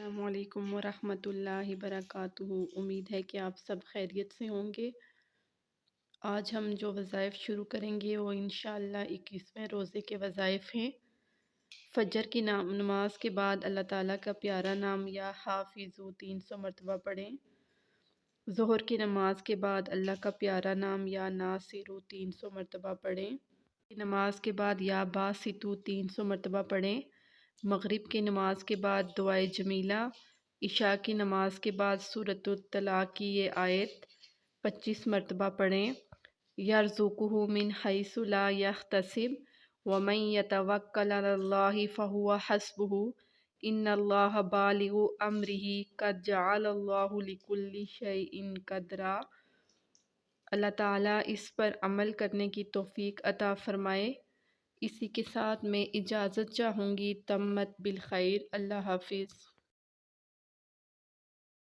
السلام علیکم ورحمۃ اللہ وبرکاتہ۔ امید ہے کہ آپ سب خیریت سے ہوں گے۔ آج ہم جو وظائف شروع کریں گے وہ انشاءاللہ 21ویں روزے کے وظائف ہیں۔ فجر کی نماز کے بعد اللہ تعالیٰ کا پیارا نام یا حافظو 300 مرتبہ پڑھیں۔ ظہر کی نماز کے بعد اللہ کا پیارا نام یا ناصرو 300 مرتبہ پڑھیں۔ نماز کے بعد یا باسطو 300 مرتبہ پڑھیں۔ مغرب کی نماز کے بعد دعائے جمیلہ۔ عشاء کی نماز کے بعد سورۃ الطلاق کی یہ آیت 25 مرتبہ پڑھیں۔ یرزقہ من حیث لا یحتسب ومن یتوکل علی اللہ فہو حسبہ ان اللہ بالغ امرہ قد جعل اللہ لکل شیء قدرا۔ اللہ تعالیٰ اس پر عمل کرنے کی توفیق عطا فرمائے۔ اسی کے ساتھ میں اجازت چاہوں گی۔ تمت بالخیر۔ اللہ حافظ۔